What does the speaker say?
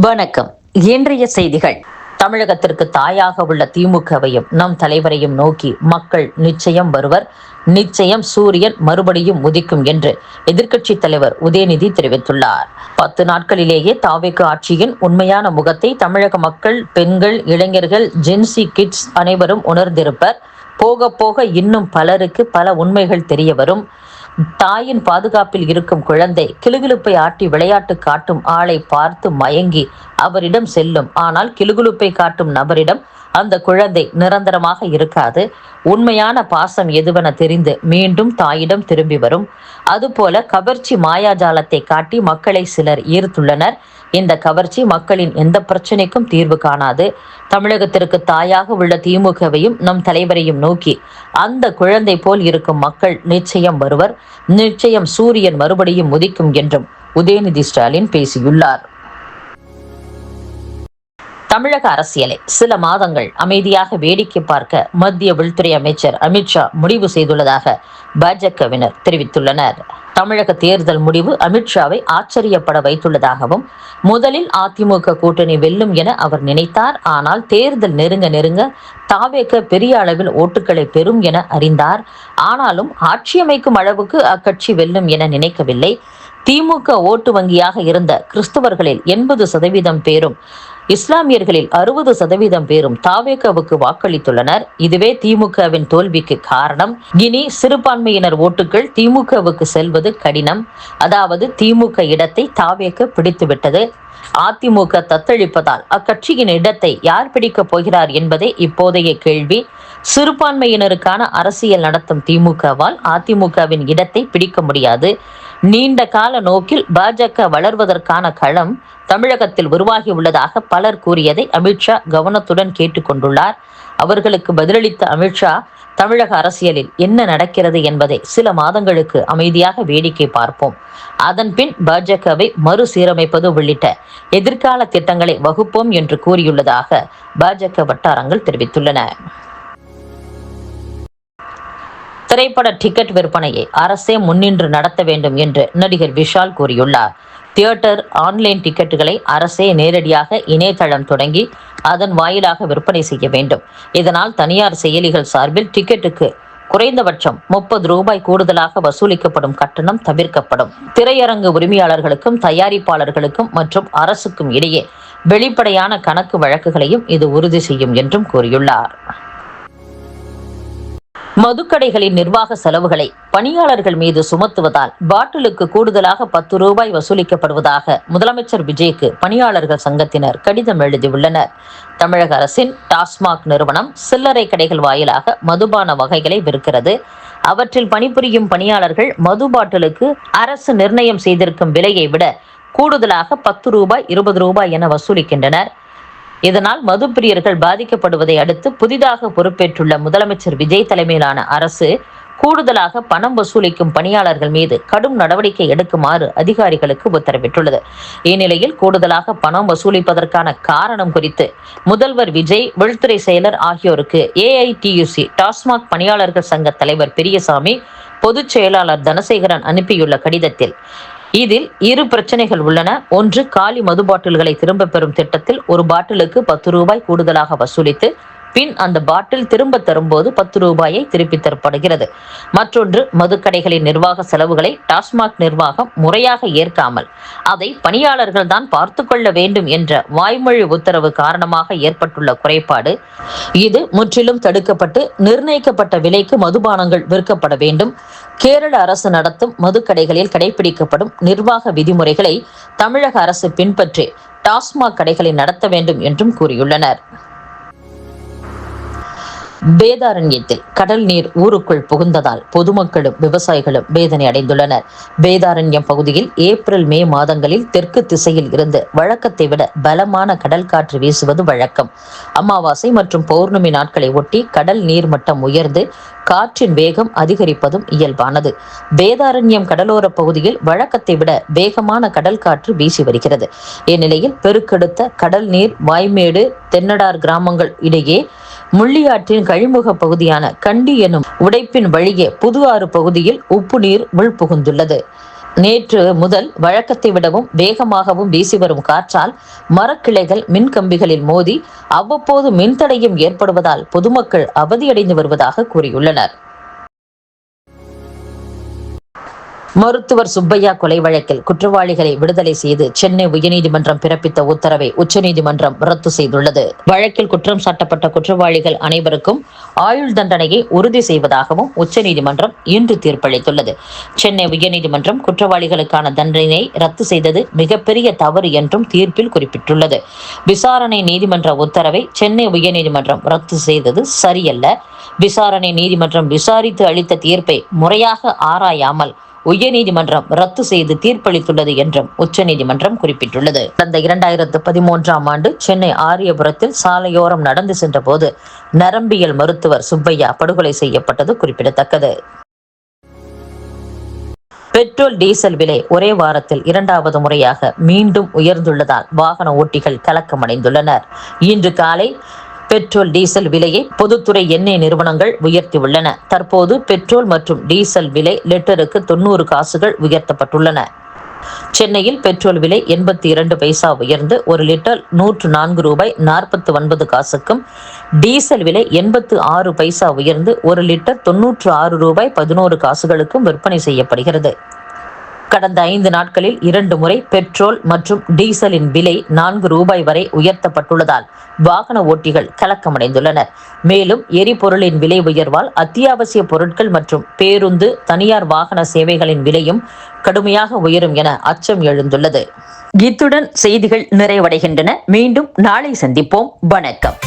வணக்கம். இன்றைய செய்திகள். தமிழகத்திற்கு தாயாக உள்ள திமுகவையும் நம் தலைவரையும் நோக்கி மக்கள் நிச்சயம் வருவர், நிச்சயம் சூரியன் மறுபடியும் உதிக்கும் என்று எதிர்க்கட்சி தலைவர் உதயநிதி தெரிவித்துள்ளார். 10 நாட்களிலேயே தாவேக ஆட்சியின் உண்மையான முகத்தை தமிழக மக்கள், பெண்கள், இளைஞர்கள், ஜென்சி கிட்ஸ் அனைவரும் உணர்ந்திருப்பர். போக போக இன்னும் பலருக்கு பல உண்மைகள் தெரிய வரும். தாயின் பாதுகாப்பில் இருக்கும் குழந்தை கிளுகிளுப்பை ஆட்டி விளையாட்டு காட்டும் ஆளை பார்த்து மயங்கி அவரிடம் செல்லும். ஆனால் கிளுகிளுப்பை காட்டும் நபரிடம் அந்த குழந்தை நிரந்தரமாக இருக்காது. உண்மையான பாசம் எதுவென தெரிந்து மீண்டும் தாயிடம் திரும்பி வரும். அதுபோல கவர்ச்சி மாயாஜாலத்தை காட்டி மக்களை சிலர் ஈர்த்துள்ளனர். இந்த கவர்ச்சி மக்களின் எந்த பிரச்சனைக்கும் தீர்வு காணாது. தமிழகத்திற்கு தாயாக உள்ள திமுகவையும் நம் தலைவரையும் நோக்கி அந்த குழந்தை போல் இருக்கும் மக்கள் நிச்சயம் வருவர், நிச்சயம் சூரியன் மறுபடியும் உதிக்கும் என்றும் உதயநிதி ஸ்டாலின் பேசியுள்ளார். தமிழக அரசியலை சில மாதங்கள் அமைதியாக வேடிக்கை பார்க்க மத்திய உள்துறை அமைச்சர் அமித்ஷா முடிவு செய்துள்ளதாக பாஜகவினர் தெரிவித்துள்ளனர். தமிழக தேர்தல் முடிவு அமித்ஷாவை ஆச்சரியப்பட வைத்துள்ளதாகவும், முதலில் அதிமுக கூட்டணி வெல்லும் என அவர் நினைத்தார். ஆனால் தேர்தல் நெருங்க நெருங்க தாவேக பெரிய அளவில் ஓட்டுகளை பெறும் என அறிந்தார். ஆனாலும் ஆட்சி அமைக்கும் அளவுக்கு அக்கட்சி வெல்லும் என நினைக்கவில்லை. திமுக ஓட்டு வங்கியாக இருந்த கிறிஸ்தவர்களில் 80% பேரும், இஸ்லாமியர்களில் 60% பேரும் தாவேகவுக்கு வாக்களித்துள்ளனர். இதுவே திமுகவின் தோல்விக்கு காரணம். இனி சிறுபான்மையினர் ஓட்டுகள் திமுகவுக்கு செல்வது கடினம். அதாவது திமுக இடத்தை தாவேக பிடித்துவிட்டது. அதிமுக தத்தளிப்பதால் அக்கட்சியின் இடத்தை யார் பிடிக்கப் போகிறார் என்பதே இப்போதைய கேள்வி. சிறுபான்மையினருக்கான அரசியல் நடத்தும் திமுகவால் அதிமுகவின் இடத்தை பிடிக்க முடியாது. நீண்ட கால நோக்கில் பாஜக வளர்வதற்கான களம் தமிழகத்தில் உருவாகி உள்ளதாக பலர் கூறியதை அமித்ஷா கவனத்துடன் கேட்டுக்கொண்டுள்ளார். அவர்களுக்கு பதிலளித்த அமித்ஷா, தமிழக அரசியலில் என்ன நடக்கிறது என்பதை சில மாதங்களுக்கு அமைதியாக வேடிக்கை பார்ப்போம், அதன் பின் பாஜகவை மறுசீரமைப்பது உள்ளிட்ட எதிர்கால திட்டங்களை வகுப்போம் என்று கூறியுள்ளதாக பாஜக வட்டாரங்கள் தெரிவித்துள்ளன. திரைப்பட டிக்கெட் விற்பனையை அரசே முன்னின்று நடத்த வேண்டும் என்று நடிகர் விஷால் கூறியுள்ளார். தியேட்டர், ஆன்லைன் டிக்கெட்டுகளை அரசே நேரடியாக இணையதளம் தொடங்கி அதன் வாயிலாக விற்பனை செய்ய வேண்டும். இதனால் தனியார் செயலிகள் சார்பில் டிக்கெட்டுக்கு குறைந்தபட்சம் 30 ரூபாய் கூடுதலாக வசூலிக்கப்படும் கட்டணம் தவிர்க்கப்படும். திரையரங்கு உரிமையாளர்களுக்கும் தயாரிப்பாளர்களுக்கும் மற்றும் அரசுக்கும் இடையே வெளிப்படையான கணக்கு வழக்குகளையும் இது உறுதி செய்யும் என்றும் கூறியுள்ளார். மதுக்கடைகளின் நிர்வாக செலவுகளை பணியாளர்கள் மீது சுமத்துவதால் பாட்டிலுக்கு கூடுதலாக 10 ரூபாய் வசூலிக்கப்படுவதாக முதலமைச்சர் விஜய்க்கு பணியாளர்கள் சங்கத்தினர் கடிதம் எழுதியுள்ளனர். தமிழக அரசின் டாஸ்மாக் நிறுவனம் சில்லறை கடைகள் வாயிலாக மதுபான வகைகளை விற்கிறது. அவற்றில் பணிபுரியும் பணியாளர்கள் மது பாட்டிலுக்கு அரசு நிர்ணயம் செய்திருக்கும் விலையை விட கூடுதலாக 10 ரூபாய், 20 ரூபாய் என வசூலிக்கின்றனர். இதனால் மது பிரியர்கள் பாதிக்கப்படுவதை அடுத்து புதிதாக பொறுப்பேற்றுள்ள முதலமைச்சர் விஜய் தலைமையிலான அரசு கூடுதலாக பணம் வசூலிக்கும் பணியாளர்கள் மீது கடும் நடவடிக்கை எடுக்குமாறு அதிகாரிகளுக்கு உத்தரவிட்டுள்ளது. இந்நிலையில் கூடுதலாக பணம் வசூலிப்பதற்கான காரணம் குறித்து முதல்வர் விஜய், உள்துறை செயலர் ஆகியோருக்கு ஏஐடியுசி டாஸ்மாக் பணியாளர்கள் சங்க தலைவர் பெரியசாமி, பொதுச் செயலாளர் தனசேகரன் அனுப்பியுள்ள கடிதத்தில் இதில் 2 பிரச்சனைகள் உள்ளன. ஒன்று, காலி மது பாட்டில்களை திரும்ப பெறும் திட்டத்தில் ஒரு பாட்டிலுக்கு 10 ரூபாய் கூடுதலாக வசூலித்து பின் அந்த பாட்டில் திரும்ப தரும்போது 10 ரூபாயை திருப்பி தரப்படுகிறது. மற்றொன்று, மதுக்கடைகளின் நிர்வாக செலவுகளை டாஸ்மாக் நிர்வாகம் முறையாக ஏற்காமல் அதை பணியாளர்கள் தான் பார்த்து கொள்ள வேண்டும் என்ற வாய்மொழி உத்தரவு காரணமாக ஏற்பட்டுள்ள குறைபாடு. இது முற்றிலும் தடுக்கப்பட்டு நிர்ணயிக்கப்பட்ட விலைக்கு மதுபானங்கள் விற்கப்பட வேண்டும். கேரள அரசு நடத்தும் மதுக்கடைகளில் கடைபிடிக்கப்படும் நிர்வாக விதிமுறைகளை தமிழக அரசு பின்பற்றி டாஸ்மாக் கடைகளை நடத்த வேண்டும் என்றும் கூறியுள்ளனர். வேதாரண்யத்தில் கடல் நீர் ஊருக்குள் புகுந்ததால் பொதுமக்களும் விவசாயிகளும் வேதனை அடைந்துள்ளனர். வேதாரண்யம் பகுதியில் ஏப்ரல், மே மாதங்களில் தெற்கு திசையில் இருந்து வழக்கத்தை விட பலமான கடல் காற்று வீசுவது வழக்கம். அமாவாசை மற்றும் பௌர்ணமி நாட்களை ஒட்டி கடல் நீர்மட்டம் உயர்ந்து காற்றின் வேகம் அதிகரிப்பதும் இயல்பானது. வேதாரண்யம் கடலோர பகுதியில் வழக்கத்தை விட வேகமான கடல் காற்று வீசி வருகிறது. இந்நிலையில் பெருக்கெடுத்த கடல் நீர் வாய்மேடு, தென்னடார் கிராமங்கள் இடையே முள்ளியாற்றின் கழிமுக பகுதியான கண்டி எனும் உடைப்பின் வழியே புது ஆறு பகுதியில் உப்பு நீர் உள்புகுந்துள்ளது. நேற்று முதல் வழக்கத்தை விடவும் வேகமாகவும் வீசி வரும் காற்றால் மரக்கிளைகள் மின்கம்பிகளில் மோதி அவ்வப்போது மின்தடையும் ஏற்படுவதால் பொதுமக்கள் அவதியடைந்து வருவதாக கூறியுள்ளனர். மருத்துவர் சுப்பையா கொலை வழக்கில் குற்றவாளிகளை விடுதலை செய்து சென்னை உயர்நீதிமன்றம் பிறப்பித்த உத்தரவை உச்சநீதிமன்றம் ரத்து செய்துள்ளது. வழக்கில் குற்றம் சாட்டப்பட்ட குற்றவாளிகள் அனைவருக்கும் ஆயுள் தண்டனையை உறுதி செய்வதாகவும் உச்சநீதிமன்றம் இன்று தீர்ப்பளித்துள்ளது. சென்னை உயர்நீதிமன்றம் குற்றவாளிகளுக்கான தண்டனையை ரத்து செய்தது மிகப்பெரிய தவறு என்றும் தீர்ப்பில் குறிப்பிட்டுள்ளது. விசாரணை நீதிமன்ற உத்தரவை சென்னை உயர்நீதிமன்றம் ரத்து செய்தது சரியல்ல. விசாரணை நீதிமன்றம் விசாரித்து அளித்த தீர்ப்பை முறையாக ஆராயாமல் உயர்நீதிமன்றம் ரத்து செய்து தீர்ப்பளித்துள்ளது என்றும் உச்சநீதிமன்றம் குறிப்பிட்டுள்ளது. கடந்த 2013ஆம் ஆண்டு சென்னை ஆரியபுரத்தில் சாலையோரம் நடந்து சென்ற போது நரம்பியல் மருத்துவர் சுப்பையா படுகொலை செய்யப்பட்டது குறிப்பிடத்தக்கது. பெட்ரோல் டீசல் விலை ஒரே வாரத்தில் 2வது முறையாக மீண்டும் உயர்ந்துள்ளதால் வாகன ஓட்டிகள் கலக்கமடைந்துள்ளனர். இன்று காலை பெட்ரோல் டீசல் விலையை பொதுத்துறை எண்ணெய் நிறுவனங்கள் உயர்த்தியுள்ளன. தற்போது பெட்ரோல் மற்றும் டீசல் விலை லிட்டருக்கு 90 காசுகள் உயர்த்தப்பட்டுள்ளன. சென்னையில் பெட்ரோல் விலை 82 பைசா உயர்ந்து 1 லிட்டர் 104 ரூபாய் 49 காசுக்கும், டீசல் விலை 86 பைசா உயர்ந்து 1 லிட்டர் 96 ரூபாய் 11 காசுகளுக்கும் விற்பனை செய்யப்படுகிறது. கடந்த 5 நாட்களில் 2 முறை பெட்ரோல் மற்றும் டீசலின் விலை 4 ரூபாய் வரை உயர்த்தப்பட்டுள்ளதால் வாகன ஓட்டிகள் கலக்கமடைந்துள்ளனர். மேலும் எரிபொருளின் விலை உயர்வால் அத்தியாவசிய பொருட்கள் மற்றும் பேருந்து, தனியார் வாகன சேவைகளின் விலையும் கடுமையாக உயரும் என அச்சம் எழுந்துள்ளது. இத்துடன் செய்திகள் நிறைவடைகின்றன. மீண்டும் நாளை சந்திப்போம். வணக்கம்.